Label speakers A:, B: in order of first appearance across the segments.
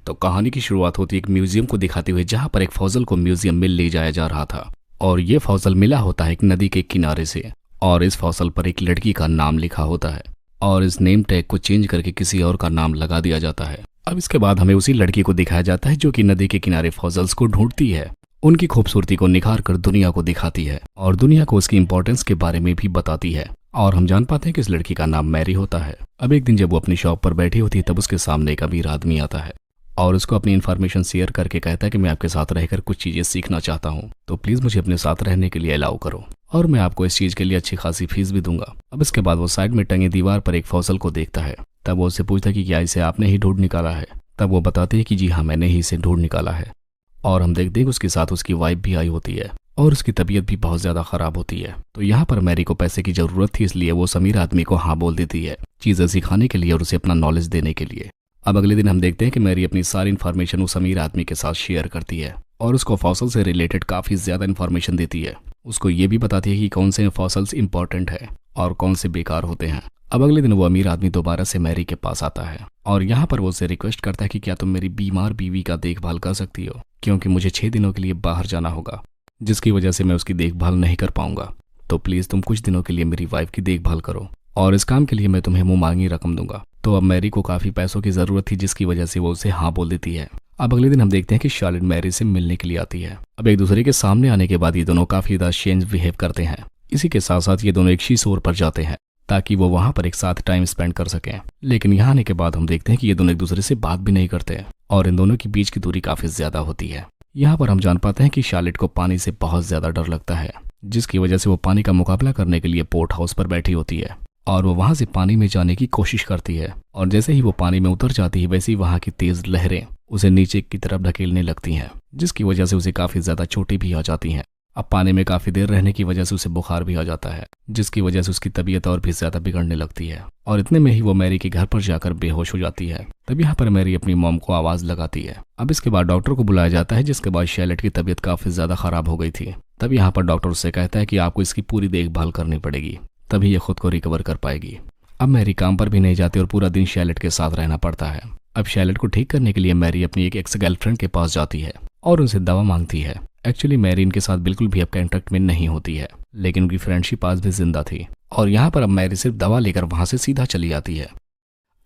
A: तो कहानी की शुरुआत होती है एक म्यूजियम को दिखाते हुए, जहां पर एक फॉसिल को म्यूजियम में ले जाया जा रहा था। और ये फॉसिल मिला होता है एक नदी के किनारे से, और इस फॉसिल पर एक लड़की का नाम लिखा होता है और इस नेम टैग को चेंज करके किसी और का नाम लगा दिया जाता है। अब इसके बाद हमें उसी लड़की को दिखाया जाता है जो कि नदी के किनारे फॉसिल्स को ढूंढती है, उनकी खूबसूरती को निखार कर दुनिया को दिखाती है और दुनिया को उसकी इंपॉर्टेंस के बारे में भी बताती है। और हम जान पाते हैं कि इस लड़की का नाम मैरी होता है। अब एक दिन जब वो अपनी शॉप पर बैठी होती है, तब उसके सामने एक अमीर आदमी आता है और उसको अपनी इन्फॉर्मेशन शेयर करके कहता है कि मैं आपके साथ रहकर कुछ चीजें सीखना चाहता हूँ, तो प्लीज मुझे अपने साथ रहने के लिए अलाउ करो और मैं आपको इस चीज के लिए अच्छी खासी फीस भी दूंगा। अब इसके बाद वो साइड में टंगी दीवार पर एक फॉसिल को देखता है। तब वो उससे पूछता है कि क्या इसे आपने ही ढूंढ निकाला है। तब वो बताते हैं कि जी हाँ, मैंने ही इसे ढूंढ निकाला है। और हम देखते हैं कि उसके साथ उसकी वाइफ भी आई होती है और उसकी तबीयत भी बहुत ज्यादा खराब होती है। तो यहाँ पर मैरी को पैसे की जरूरत थी, इसलिए वो उस अमीर आदमी को हाँ बोल देती है, चीजें सिखाने के लिए और उसे अपना नॉलेज देने के लिए। अब अगले दिन हम देखते हैं कि मैरी अपनी सारी इन्फॉर्मेशन उस अमीर आदमी के साथ शेयर करती है और उसको फॉसिल से रिलेटेड काफी ज्यादा इन्फॉर्मेशन देती है। उसको ये भी बताती है कि कौन से फॉसिल्स इंपॉर्टेंट है और कौन से बेकार होते हैं। अब अगले दिन वो अमीर आदमी दोबारा से मैरी के पास आता है और यहाँ पर वो उसे रिक्वेस्ट करता है कि क्या तुम मेरी बीमार बीवी का देखभाल कर सकती हो, क्योंकि मुझे 6 दिनों के लिए बाहर जाना होगा, जिसकी वजह से मैं उसकी देखभाल नहीं कर पाऊंगा। तो प्लीज तुम कुछ दिनों के लिए मेरी वाइफ की देखभाल करो और इस काम के लिए मैं तुम्हें मुंह मांगी रकम दूंगा। तो अब मैरी को काफी पैसों की जरूरत थी, जिसकी वजह से वो उसे हाँ बोल देती है। अब अगले दिन हम देखते हैं कि शार्लेट मैरी से मिलने के लिए आती है। अब एक दूसरे के सामने आने के बाद ये दोनों काफी ज्यादा चेंज बिहेव करते हैं। इसी के साथ साथ ये दोनों एक शीशोर पर जाते हैं ताकि वो वहां पर एक साथ टाइम स्पेंड कर सकें। लेकिन यहाँ आने के बाद हम देखते हैं कि ये दोनों एक दूसरे से बात भी नहीं करते और इन दोनों के बीच की दूरी काफी ज्यादा होती है। यहाँ पर हम जान पाते हैं कि शार्लेट को पानी से बहुत ज्यादा डर लगता है, जिसकी वजह से वो पानी का मुकाबला करने के लिए पोर्ट हाउस पर बैठी होती है और वो वहां से पानी में जाने की कोशिश करती है। और जैसे ही वो पानी में उतर जाती है, वैसे ही वहां की तेज लहरें उसे नीचे की तरफ ढकेलने लगती हैं, जिसकी वजह से उसे काफी ज्यादा चोटें भी आ जाती हैं। अब पानी में काफी देर रहने की वजह से उसे बुखार भी आ जाता है, जिसकी वजह से उसकी तबीयत और भी ज्यादा बिगड़ने लगती है और इतने में ही वो मैरी के घर पर जाकर बेहोश हो जाती है। तब यहाँ पर मैरी अपनी मॉम को आवाज लगाती है। अब इसके बाद डॉक्टर को बुलाया जाता है, जिसके बाद शार्लेट की तबीयत काफी ज्यादा खराब हो गई थी। तब यहाँ पर डॉक्टर उससे कहता है कि आपको इसकी पूरी देखभाल करनी पड़ेगी, तभी ये खुद को रिकवर कर पाएगी। अब मैरी काम पर भी नहीं जाती और पूरा दिन शार्लेट के साथ रहना पड़ता है। अब शार्लेट को ठीक करने के लिए मैरी अपनी एक एक्स गर्लफ्रेंड के पास जाती है और उनसे दवा मांगती है। एक्चुअली मैरी इनके साथ बिल्कुल भी अब कांटेक्ट में नहीं होती है, लेकिन उनकी फ्रेंडशिप आज भी जिंदा थी। और यहाँ पर अब मैरी सिर्फ दवा लेकर वहां से सीधा चली जाती है।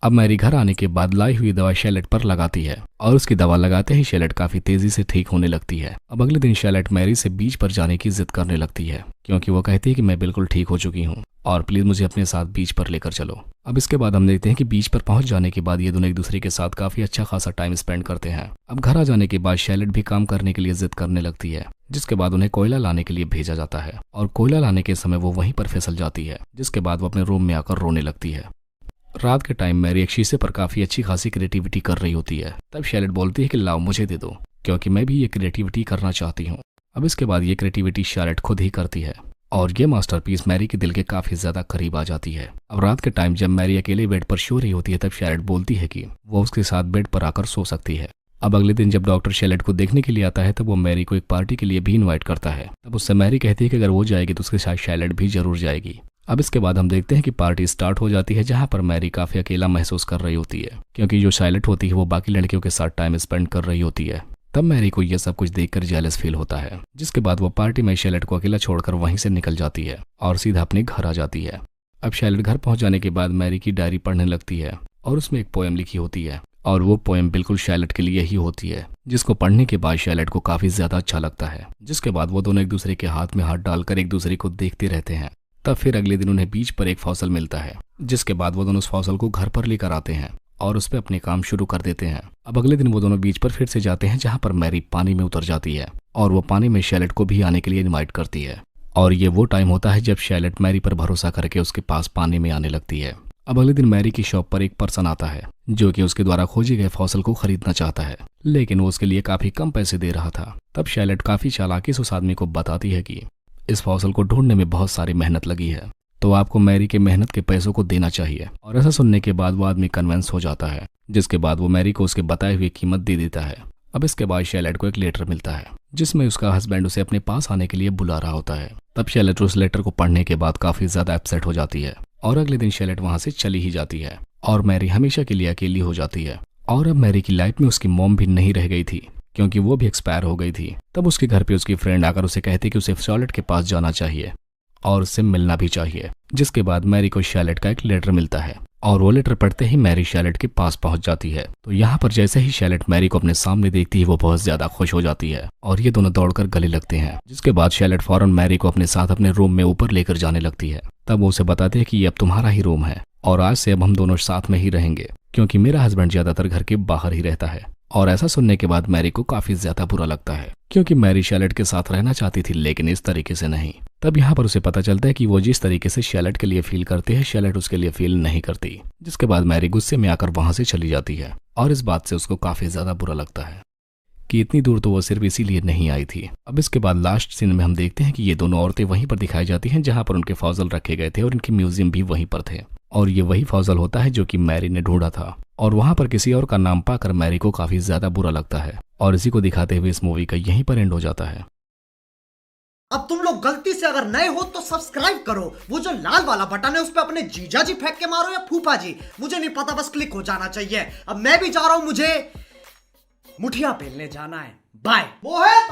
A: अब मैरी घर आने के बाद लाई हुई दवा शार्लेट पर लगाती है और उसकी दवा लगाते ही शार्लेट काफी तेजी से ठीक होने लगती है। अब अगले दिन शार्लेट मैरी से बीच पर जाने की जिद करने लगती है, क्योंकि वो कहती है कि मैं बिल्कुल ठीक हो चुकी हूँ और प्लीज मुझे अपने साथ बीच पर लेकर चलो। अब इसके बाद हम देखते हैं कि बीच पर पहुंच जाने के बाद ये दोनों एक दूसरे के साथ काफी अच्छा खासा टाइम स्पेंड करते हैं। अब घर आ जाने के बाद शार्लेट भी काम करने के लिए जिद करने लगती है, जिसके बाद उन्हें कोयला लाने के लिए भेजा जाता है और कोयला लाने के समय वो वहीं पर फिसल जाती है, जिसके बाद वो अपने रूम में आकर रोने लगती है। रात के टाइम मैरी एक शीशे पर काफी अच्छी खासी क्रिएटिविटी कर रही होती है। तब शार्लेट बोलती है कि लाओ मुझे दे दो, क्योंकि मैं भी ये क्रिएटिविटी करना चाहती हूँ। अब इसके बाद ये क्रिएटिविटी शार्लेट खुद ही करती है और ये मास्टरपीस मैरी के दिल के काफी ज्यादा करीब आ जाती है। अब रात के टाइम जब मैरी अकेले बेड पर सो रही होती है, तब शार्लेट बोलती है कि वो उसके साथ बेड पर आकर सो सकती है। अब अगले दिन जब डॉक्टर शार्लेट को देखने के लिए आता है, तब वो मैरी को एक पार्टी के लिए भी इन्वाइट करता है। तब उससे मैरी कहती है कि अगर वो जाएगी तो उसके साथ शार्लेट भी जरूर जाएगी। अब इसके बाद हम देखते हैं कि पार्टी स्टार्ट हो जाती है, जहां पर मैरी काफी अकेला महसूस कर रही होती है, क्योंकि जो शार्लेट होती है वो बाकी लड़कियों के साथ टाइम स्पेंड कर रही होती है। तब मैरी को यह सब कुछ देखकर जेलस फील होता है, जिसके बाद वो पार्टी में शार्लेट को अकेला छोड़कर वहीं से निकल जाती है और सीधा अपने घर आ जाती है। अब शार्लेट घर पहुंच जाने के बाद मैरी की डायरी पढ़ने लगती है और उसमें एक पोएम लिखी होती है और वो पोएम बिल्कुल शार्लेट के लिए ही होती है, जिसको पढ़ने के बाद शार्लेट को काफी ज्यादा अच्छा लगता है। जिसके बाद वो दोनों एक दूसरे के हाथ में हाथ डालकर एक दूसरे को देखते रहते हैं। तब फिर अगले दिन उन्हें बीच पर एक फॉसिल मिलता है, जिसके बाद वो दोनों उस फॉसिल को घर पर लेकर आते हैं और उस पर अपने काम शुरू कर देते हैं। अब अगले दिन वो दोनों बीच पर फिर से जाते हैं, जहां पर मैरी पानी में उतर जाती है और वो पानी में शार्लेट को भी आने के लिए इनवाइट करती है। और ये वो टाइम होता है जब शार्लेट मैरी पर भरोसा करके उसके पास पानी में आने लगती है। अब अगले दिन मैरी की शॉप पर एक पर्सन आता है, जो कि उसके द्वारा खोजे गए फॉसिल को खरीदना चाहता है, लेकिन वो उसके लिए काफी कम पैसे दे रहा था। तब शार्लेट काफी चालाकी से उस आदमी को बताती है कि इस फॉसिल को ढूंढने में बहुत सारी मेहनत लगी है, तो आपको मैरी के मेहनत के पैसों को देना चाहिए। और ऐसा सुनने के बाद वो आदमी कन्विंस हो जाता है, जिसके बाद वो मैरी को उसके बताए हुए कीमत दे देता है। अब इसके बाद शार्लेट को एक लेटर मिलता है, जिसमें उसका हस्बैंड उसे अपने पास आने के लिए बुला रहा होता है। तब शार्लेट उस लेटर को पढ़ने के बाद काफी ज्यादा अपसेट हो जाती है और अगले दिन शार्लेट वहां से चली ही जाती है और मैरी हमेशा के लिए अकेली हो जाती है और अब मैरी की लाइफ में उसकी मॉम भी नहीं रह गई थी क्योंकि वो भी एक्सपायर हो गई थी। तब उसके घर पे उसकी फ्रेंड आकर उसे कहती कि उसे शैलेट के पास जाना चाहिए और उससे मिलना भी चाहिए। जिसके बाद मैरी को शैलेट का एक लेटर मिलता है और वो लेटर पढ़ते ही मैरी शैलेट के पास पहुंच जाती है। तो यहाँ पर जैसे ही शैलेट मैरी को अपने सामने देखती है वो बहुत ज्यादा खुश हो जाती है और ये दोनों दौड़कर गले लगते हैं। जिसके बाद शैलेट फौरन मैरी को अपने साथ अपने रूम में ऊपर लेकर जाने लगती है। तब वो उसे बताते हैं कि ये अब तुम्हारा ही रूम है और आज से अब हम दोनों साथ में ही रहेंगे क्योंकि मेरा हस्बैंड ज्यादातर घर के बाहर ही रहता है। और ऐसा सुनने के बाद मैरी को काफी ज्यादा बुरा लगता है क्योंकि मैरी शैलेट के साथ रहना चाहती थी लेकिन इस तरीके से नहीं। तब यहाँ पर उसे पता चलता है कि वो जिस तरीके से शैलेट के लिए फील करती है शैलेट उसके लिए फील नहीं करती। जिसके बाद मैरी गुस्से में आकर वहां से चली जाती है और इस बात से उसको काफी ज्यादा बुरा लगता है कि इतनी दूर तो वो सिर्फ इसीलिए नहीं आई थी। अब इसके बाद लास्ट सीन में हम देखते हैं कि ये दोनों औरतें वहीं पर दिखाई जाती हैं जहां पर उनके फॉजल रखे गए थे और इनकी म्यूजियम भी वहीं पर थे और ये वही फॉजल होता है जो कि मैरी ने ढूंढा था और वहां पर किसी और का नाम पाकर मैरी को काफी ज्यादा बुरा लगता है और इसी को दिखाते हुए इस मूवी का यहीं पर एंड हो जाता है।
B: अब तुम लोग गलती से अगर नए हो तो सब्सक्राइब करो, वो जो लाल वाला बटन है उस पे अपने जीजा जी फेंक के मारो या फूफा जी, मुझे नहीं पता, बस क्लिक हो जाना चाहिए। अब मैं भी जा रहा हूं, मुझे मुठिया पेलने जाना है। बाय। वो है